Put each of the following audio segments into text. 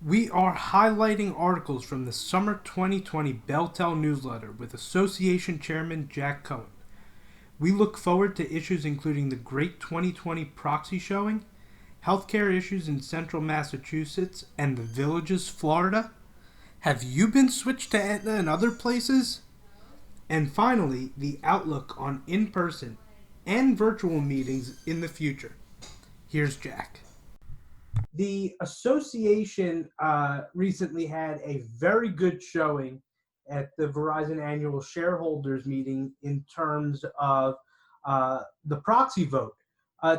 We are highlighting articles from the Summer 2020 Beltel newsletter with Association Chairman Jack Cohen. We look forward to issues including the Great 2020 proxy showing, healthcare issues in central Massachusetts and the Villages, Florida. Have you been switched to Aetna and other places? And finally, the outlook on in-person and virtual meetings in the future. Here's Jack. The association recently had a very good showing at the Verizon annual shareholders meeting in terms of the proxy vote.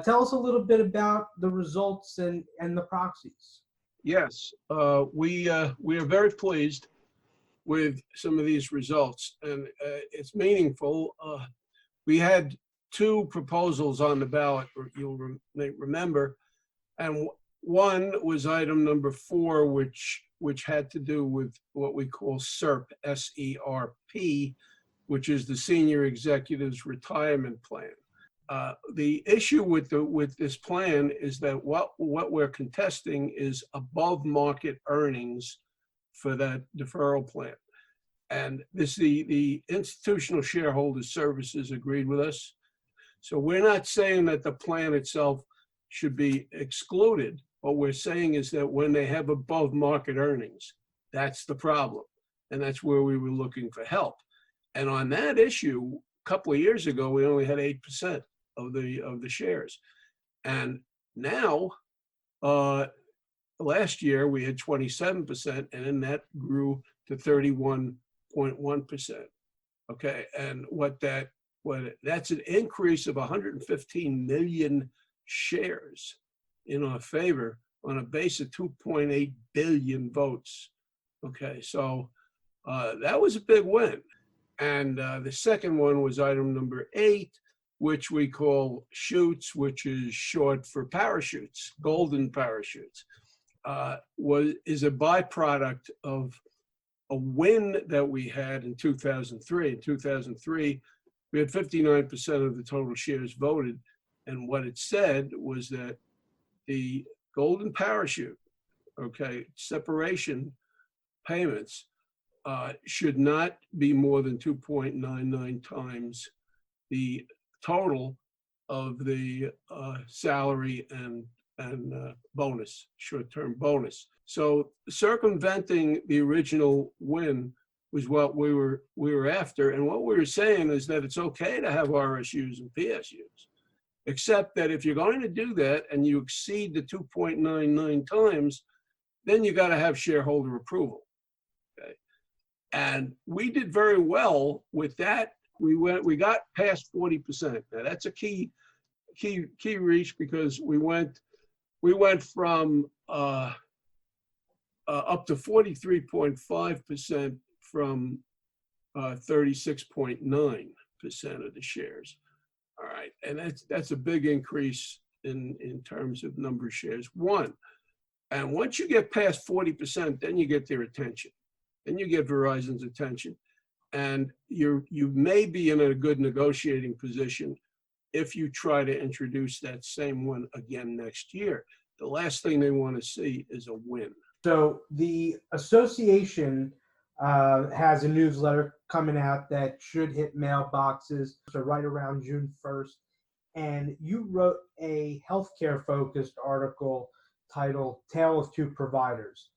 Tell us a little bit about the results and the proxies. Yes, we are very pleased with some of these results, and it's meaningful. We had two proposals on the ballot, may remember, and one was item number 4, which had to do with what we call SERP, S-E-R-P, which is the Senior Executives Retirement Plan. The issue with this plan is that what we're contesting is above market earnings for that deferral plan. And the institutional shareholder services agreed with us. So we're not saying that the plan itself should be excluded. What we're saying is that when they have above market earnings, that's the problem. And that's where we were looking for help. And on that issue, a couple of years ago, we only had 8% of the shares. And now, last year, we had 27%, and then that grew to 31.1%. Okay, and that's an increase of 115 million shares in our favor on a base of 2.8 billion votes. Okay, so that was a big win. And the second one was item number 8, which we call shoots, which is short for parachutes, golden parachutes, is a byproduct of a win that we had in 2003. In 2003, we had 59% of the total shares voted. And what it said was that the golden parachute, okay, separation payments should not be more than 2.99 times the total of the salary and bonus, short-term bonus. So circumventing the original win was what we were after. And what we were saying is that it's okay to have RSUs and PSUs, except that if you're going to do that and you exceed the 2.99 times, then you got to have shareholder approval. Okay, and we did very well with that. We got past 40%. Now that's a key reach, because we went from up to 43.5% from 36.9% of the shares. All right, and that's a big increase in terms of number of shares. And once you get past 40%, then you get their attention. Then you get Verizon's attention, and you may be in a good negotiating position if you try to introduce that same one again next year. The last thing they want to see is a win. So the association has a newsletter coming out that should hit mailboxes so right around June 1st. And you wrote a healthcare focused article titled Tale of Two Providers.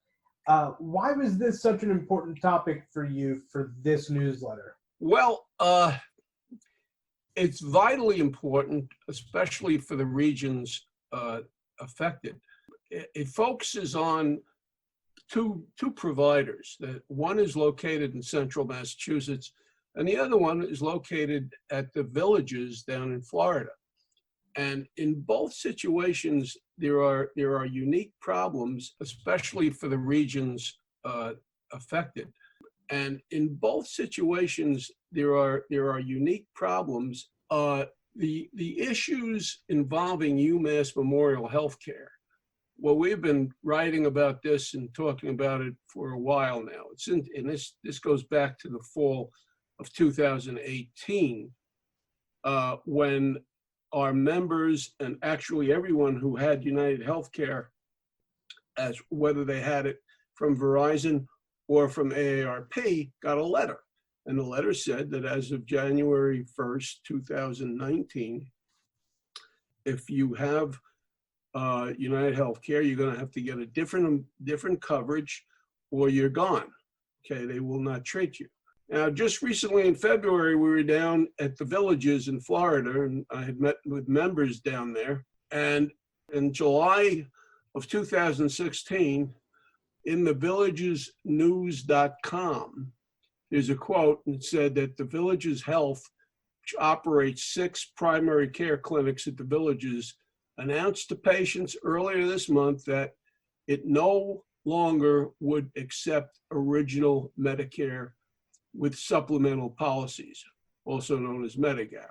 Why was this such an important topic for you for this newsletter? Well, it's vitally important, especially for the regions affected. It focuses on two providers. That one is located in central Massachusetts, and the other one is located at the Villages down in Florida. And in both situations, there are unique problems, especially for the regions affected. And in both situations, there are unique problems. The issues involving UMass Memorial Healthcare. Well, we've been writing about this and talking about it for a while now. This goes back to the fall of 2018, when our members and actually everyone who had United Healthcare, as whether they had it from Verizon or from AARP got a letter. And the letter said that as of January 1st, 2019, if you have United Healthcare, you're going to have to get a different coverage or you're gone. Okay, they will not treat you. Now, just recently in February, we were down at the Villages in Florida, and I had met with members down there. And in July of 2016, in the villagesnews.com, there's a quote that said that the Villages Health, which operates 6 primary care clinics at the Villages, announced to patients earlier this month that it no longer would accept original Medicare with supplemental policies, also known as Medigap,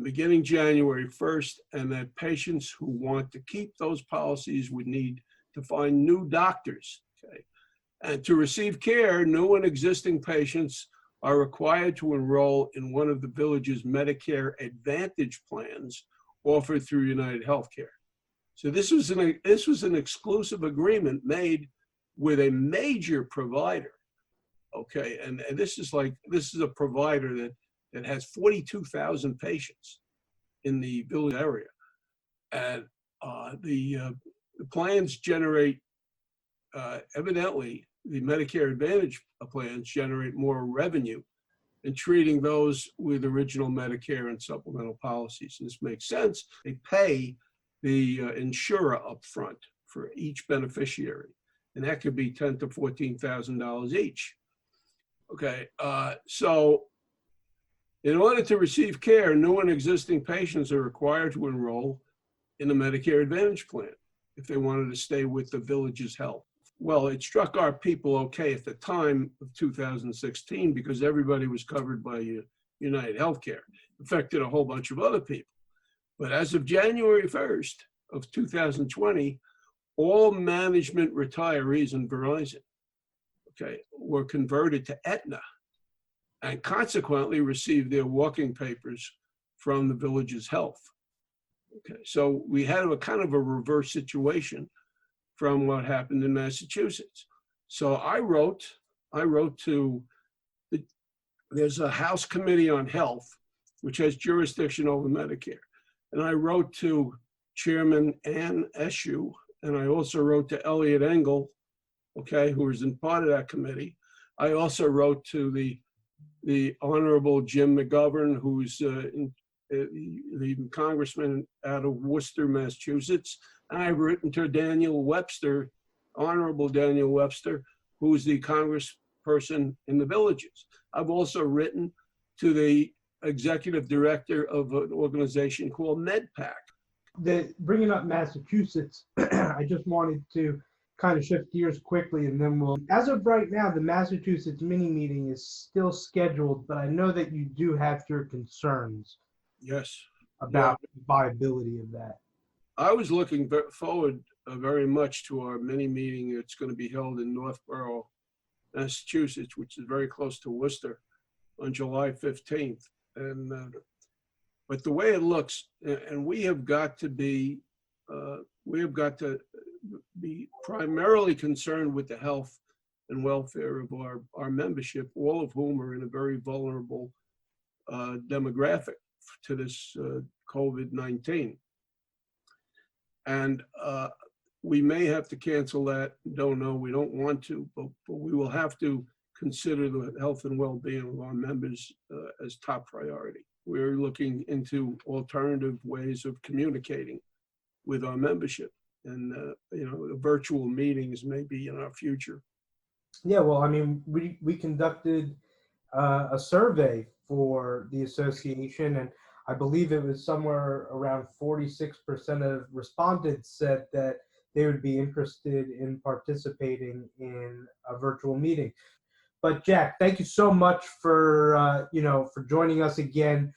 beginning January 1st, and that patients who want to keep those policies would need to find new doctors. Okay? And to receive care, new and existing patients are required to enroll in one of the Village's Medicare Advantage plans offered through United Healthcare. So this was an exclusive agreement made with a major provider. Okay, and this is a provider that has 42,000 patients in the village area, and the plans generate evidently the Medicare Advantage plans generate more revenue in treating those with original Medicare and supplemental policies. And this makes sense. They pay the insurer up front for each beneficiary, and that could be $10,000 to $14,000 each. Okay, so in order to receive care, new and existing patients are required to enroll in a Medicare Advantage plan if they wanted to stay with the Village's Health. Well, it struck our people okay at the time of 2016 because everybody was covered by United Healthcare. It affected a whole bunch of other people. But as of January 1st of 2020, all management retirees in Verizon, okay, were converted to Aetna and consequently received their walking papers from the Village's Health. Okay, so we had a kind of a reverse situation from what happened in Massachusetts. So I wrote to, there's a House Committee on Health, which has jurisdiction over Medicare. And I wrote to Chairman Ann Eshoo, and I also wrote to Elliot Engel, okay, who was in part of that committee. I also wrote to the Honorable Jim McGovern, who's the congressman out of Worcester, Massachusetts. And I've written to Daniel Webster, Honorable Daniel Webster, who's the congressperson in the Villages. I've also written to the executive director of an organization called MedPAC. Bringing up Massachusetts, I just wanted to kind of shift gears quickly, and then as of right now, the Massachusetts mini meeting is still scheduled, but I know that you do have your concerns. Yes. About the viability of that. I was looking forward very much to our mini meeting that's going to be held in Northborough, Massachusetts, which is very close to Worcester, on July 15th. And but the way it looks, and we have got to be primarily concerned with the health and welfare of our membership, all of whom are in a very vulnerable demographic to this COVID-19. And we may have to cancel that. Don't know. We don't want to, but we will have to consider the health and well-being of our members as top priority. We're looking into alternative ways of communicating with our membership, and virtual meetings may be in our future. Yeah, well, I mean, we conducted a survey for the association, and I believe it was somewhere around 46% of respondents said that they would be interested in participating in a virtual meeting. But Jack, thank you so much for for joining us again.